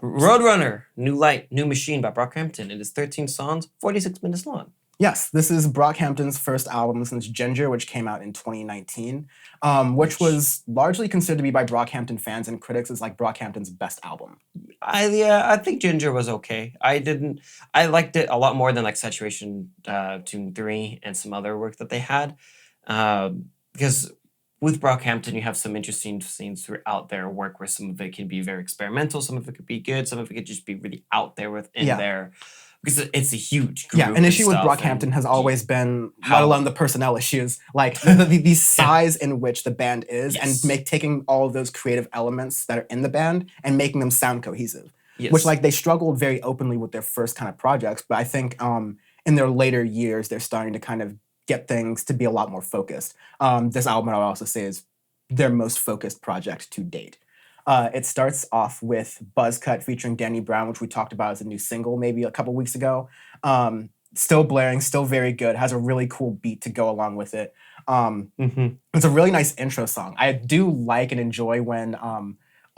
Roadrunner, New Light, New Machine by Brockhampton. It is 13 songs, 46 minutes long. Yes, this is Brockhampton's first album since Ginger, which came out in 2019, which was largely considered to be by Brockhampton fans and critics as like Brockhampton's best album. I think Ginger was okay. I liked it a lot more than like Saturation Tune 3 and some other work that they had. Because with Brockhampton, you have some interesting scenes throughout their work where some of it can be very experimental, some of it could be good, some of it could just be really out there within there. Because it's a huge group. Yeah, an issue with Brockhampton has always been, let alone the personnel issues, like the size in which the band is, and taking all of those creative elements that are in the band and making them sound cohesive. Which like they struggled very openly with their first kind of projects, but I think in their later years they're starting to kind of get things to be a lot more focused. This album, I would also say, is their most focused project to date. It starts off with Buzzcut featuring Danny Brown, which we talked about as a new single maybe a couple weeks ago. Still blaring, still very good, has a really cool beat to go along with it. It's a really nice intro song. I do like and enjoy when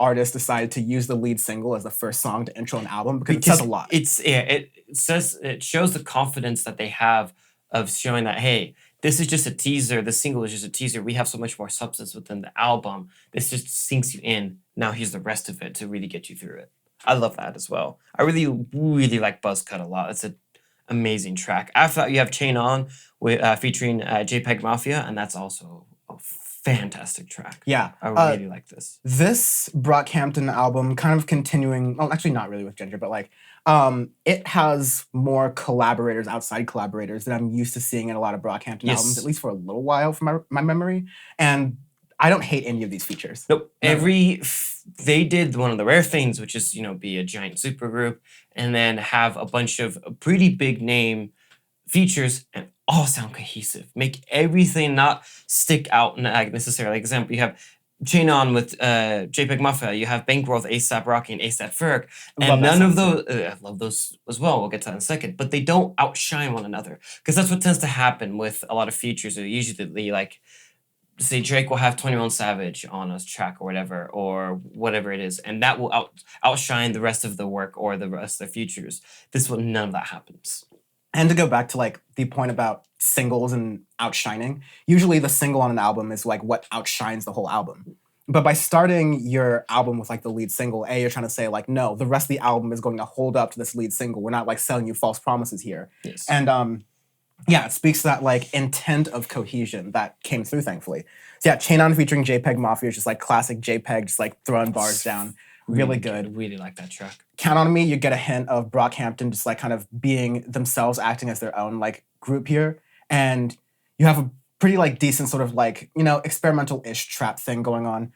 artists decided to use the lead single as the first song to intro an album because it says a lot. It shows the confidence that they have of showing that, hey, this is just a teaser. The single is just a teaser. We have so much more substance within the album. This just sinks you in. Now here's the rest of it to really get you through it. I love that as well. I really, really like Buzzcut a lot. It's an amazing track. After that, you have Chain On with, featuring JPEG Mafia, and that's also a fantastic track. Yeah. I really like this. This Brockhampton album kind of continuing, well, actually not really with Ginger, but like, it has more collaborators, outside collaborators that I'm used to seeing in a lot of Brockhampton albums, at least for a little while from my memory. And I don't hate any of these features. Nope. They did one of the rare things, which is, be a giant supergroup and then have a bunch of pretty big name features and all sound cohesive. Make everything not stick out necessarily. Like example, you have Chain On with JPEG Mafia, you have Bankroll with ASAP Rocky and ASAP Ferg, and none of those, I love those as well, we'll get to that in a second, but they don't outshine one another, because that's what tends to happen with a lot of features. Usually, like, say Drake will have 21 Savage on a track or whatever it is, and that will outshine the rest of the work or the rest of the features. This one, none of that happens. And to go back to like the point about singles and outshining, usually the single on an album is like what outshines the whole album. But by starting your album with like the lead single, you're trying to say like, no, the rest of the album is going to hold up to this lead single. We're not like selling you false promises here. Yes. And yeah, it speaks to that like intent of cohesion that came through, thankfully. So yeah, Chain On featuring JPEG Mafia is just like classic JPEG, just like throwing bars down. Really good. Really like that track. Count on Me, you get a hint of Brockhampton just like kind of being themselves, acting as their own like group here. And you have a pretty like decent sort of like, experimental-ish trap thing going on.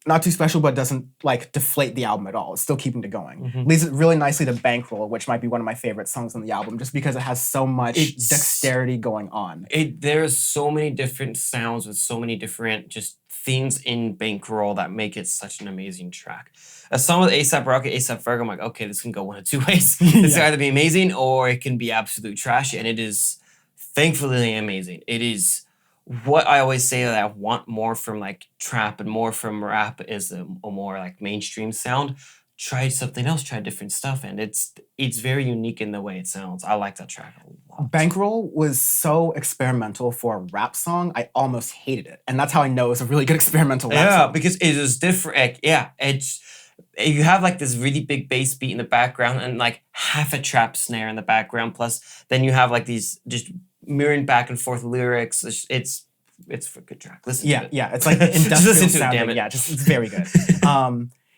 Not too special, but doesn't like deflate the album at all. It's still keeping it going. Leads it really nicely to Bankroll, which might be one of my favorite songs on the album, just because it has so much dexterity going on. There's so many different sounds with so many different just themes in Bankroll that make it such an amazing track. A song with ASAP Rocky, ASAP Ferg, I'm like, okay, this can go one of two ways. It's either be amazing or it can be absolute trash, and it is thankfully amazing. It is what I always say that I want more from like trap and more from rap is a more like mainstream sound. Try something else, try different stuff, and it's very unique in the way it sounds. I like that track a lot. Bankroll was so experimental for a rap song, I almost hated it. And that's how I know it was a really good experimental rap song. Yeah, because it is different. You have like this really big bass beat in the background and like half a trap snare in the background. Plus then you have like these just mirroring back and forth lyrics. It's a good track. Listen to it. Yeah, it's like industrial sounding. Yeah, it's very good.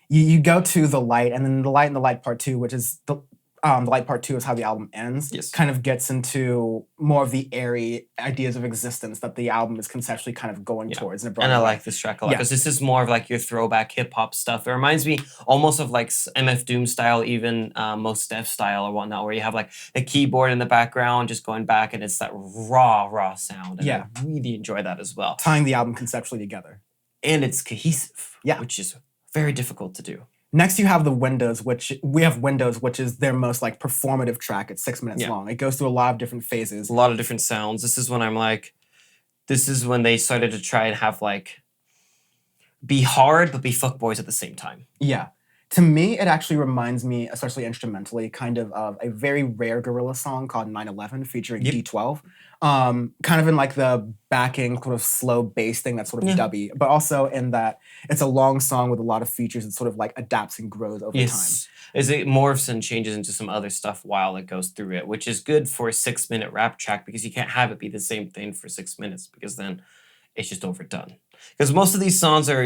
You go to The Light, and then The Light and The Light Part 2, which is the Light Part 2 is how the album ends. Yes. Kind of gets into more of the airy ideas of existence that the album is conceptually kind of going towards. And I like this track a lot because this is more of like your throwback hip hop stuff. It reminds me almost of like MF Doom style, even Mos Def style or whatnot, where you have like the keyboard in the background just going back, and it's that raw sound. And I really enjoy that as well. Tying the album conceptually together. And it's cohesive, which is very difficult to do. Next, you have Windows, which is their most like performative track. It's 6 minutes long. It goes through a lot of different phases. A lot of different sounds. This is when they started to try and have like, be hard, but be fuckboys at the same time. Yeah. To me, it actually reminds me, especially instrumentally, kind of a very rare Gorilla song called 9/11 featuring Yep. D12. Kind of in like the backing sort of slow bass thing that's sort of Yeah. dubby, but also in that it's a long song with a lot of features that sort of like adapts and grows over time. Yes. As it morphs and changes into some other stuff while it goes through it, which is good for a 6-minute rap track because you can't have it be the same thing for 6 minutes because then it's just overdone. Because most of these songs are,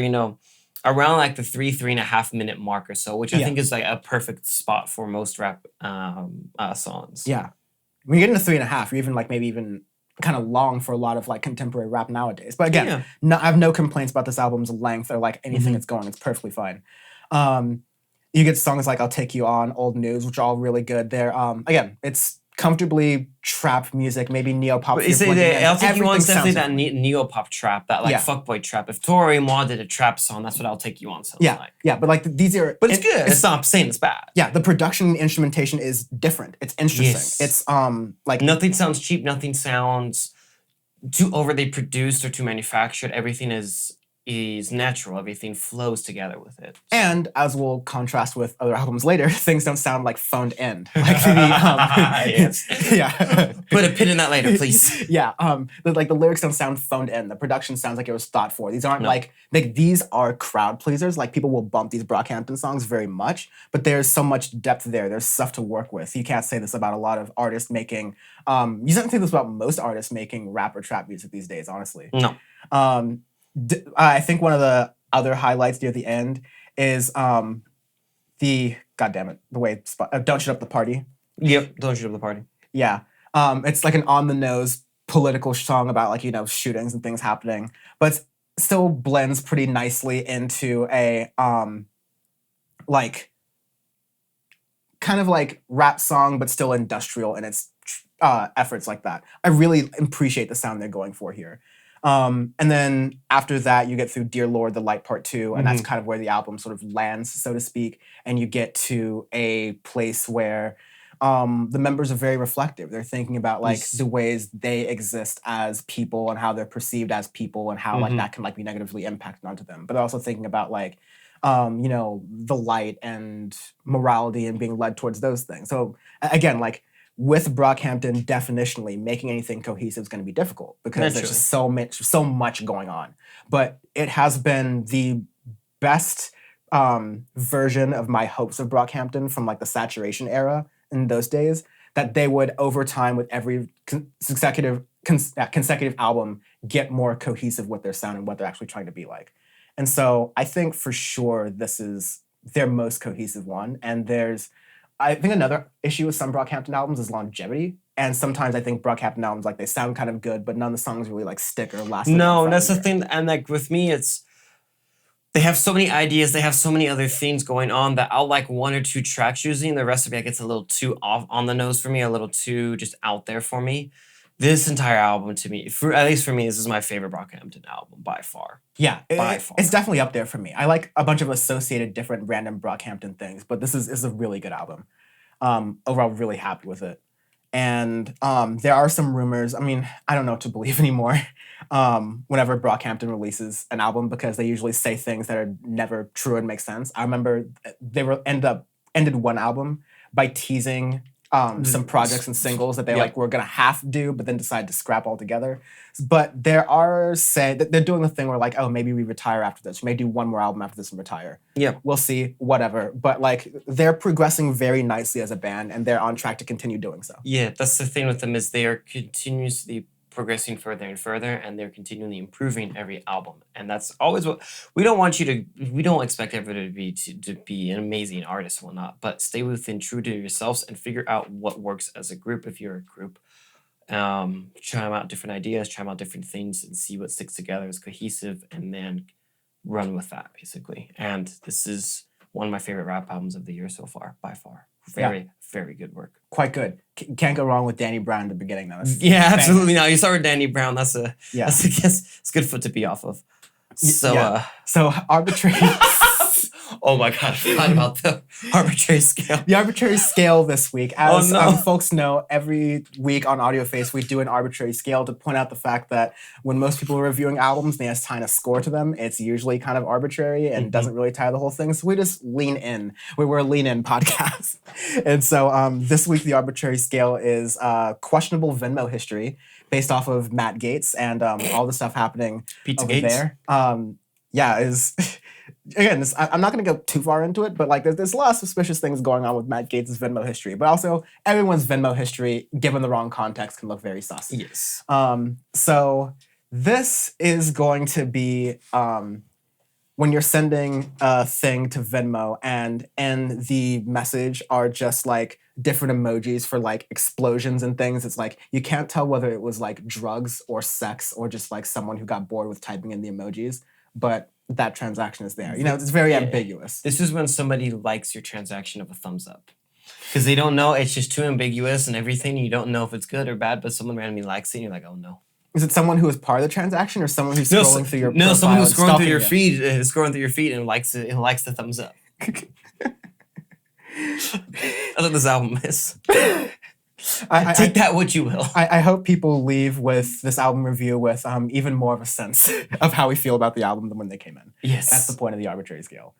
around like the 3.5 minute mark or so, which I Yeah. think is like a perfect spot for most rap songs. Yeah. When you get into 3.5, you're even like maybe even kind of long for a lot of like contemporary rap nowadays. But again, Yeah. I have no complaints about this album's length or like anything Mhm. it's going. It's perfectly fine. You get songs like "I'll Take You On," "Old News," which are all really good. They're again, it's comfortably trap music, maybe neo pop. But is it I'll Take You On's definitely that different. neo-pop trap, that like Yeah. fuckboy trap. If Tori Moore did a trap song, that's what I'll Take You On sounds Yeah, like. yeah, but like these are. But it's good. It's not saying it's bad. Yeah, the production and instrumentation is different. It's interesting. Yes. It's like Nothing sounds cheap. Nothing sounds too overly produced or too manufactured. Everything is natural. Everything flows together with it. And as we'll contrast with other albums later, things don't sound like phoned in. Like Yes. Yeah. Put a pin in that later, please. Yeah. Like the lyrics don't sound phoned in. The production sounds like it was thought for. These aren't No. like these are crowd pleasers. Like people will bump these Brockhampton songs very much, but there's so much depth there. There's stuff to work with. You can't say this about a lot of artists making. You can't say this about most artists making rap or trap music these days. Honestly. No. I think one of the other highlights near the end is the way "Don't Shut Up the Party." Yep. Don't shoot up the party. Yeah, it's like an on the nose political song about like shootings and things happening, but it still blends pretty nicely into a like kind of like rap song, but still industrial in its efforts like that. I really appreciate the sound they're going for here. And then after that, you get through "Dear Lord," the Light Part 2, and that's kind of where the album sort of lands, so to speak. And you get to a place where the members are very reflective. They're thinking about like the ways they exist as people and how they're perceived as people and how like that can like be negatively impacted onto them. But they're also thinking about like the light and morality and being led towards those things. So again, like with Brockhampton, definitionally making anything cohesive is going to be difficult because there's just so much going on. But it has been the best version of my hopes of Brockhampton from like the saturation era in those days, that they would over time with every consecutive album get more cohesive with their sound and what they're actually trying to be like. And so I think for sure this is their most cohesive one. And I think another issue with some Brockhampton albums is longevity. And sometimes I think Brockhampton albums, like they sound kind of good, but none of the songs really like stick or last. No, that's the thing. And like with me, they have so many ideas. They have so many other things going on that I'll like one or two tracks usually, and the rest of it gets a little too off on the nose for me, a little too just out there for me. This entire album, to me, at least for me, this is my favorite Brockhampton album by far. Yeah, by far. It's definitely up there for me. I like a bunch of associated different random Brockhampton things, but this is a really good album. Overall, really happy with it. And there are some rumors. I mean, I don't know what to believe anymore whenever Brockhampton releases an album because they usually say things that are never true and make sense. I remember they ended one album by teasing some projects and singles that they like were gonna half do, but then decided to scrap altogether. But there are they're doing the thing where like, oh, maybe we retire after this. We may do one more album after this and retire. Yeah, we'll see. Whatever. But like, they're progressing very nicely as a band, and they're on track to continue doing so. Yeah, that's the thing with them is they are continuously progressing further and further, and they're continually improving every album. And that's always what we don't expect everybody to be an amazing artist and whatnot, but stay true to yourselves and figure out what works as a group if you're a group. Try out different ideas, try out different things, and see what sticks together as cohesive, and then run with that basically. And this is one of my favorite rap albums of the year so far, by far. Very good work. Quite good. Can't go wrong with Danny Brown at the beginning, though. Absolutely. Now you start with Danny Brown. That's it's good foot to be off of. So so Arbitrary. Oh my god, I forgot about the arbitrary scale. The arbitrary scale this week. As Oh, no. folks know, every week on Audioface, we do an arbitrary scale to point out the fact that when most people are reviewing albums, they assign a score to them. It's usually kind of arbitrary and doesn't really tie the whole thing. So we just lean in. We're a lean in podcast. And so this week, the arbitrary scale is questionable Venmo history based off of Matt Gaetz and all the stuff happening Pizza over Gates? there. Is again, I'm not going to go too far into it, but like there's a lot of suspicious things going on with Matt Gaetz' Venmo history, but also everyone's Venmo history, given the wrong context, can look very sus. Yes. So this is going to be when you're sending a thing to Venmo and in the message are just like different emojis for like explosions and things. It's like you can't tell whether it was like drugs or sex or just like someone who got bored with typing in the emojis, but that transaction is there. You know, it's very ambiguous. This is when somebody likes your transaction of a thumbs up. Because they don't know, it's just too ambiguous and everything. You don't know if it's good or bad, but someone randomly likes it and you're like, oh no. Is it someone who is part of the transaction or someone who's scrolling through your profile? No, someone who's scrolling through your you? feed, scrolling through your feed and likes it and likes the thumbs up. That's what this album is. Take that what you will. I hope people leave with this album review with even more of a sense of how we feel about the album than when they came in. Yes. That's the point of the arbitrary scale.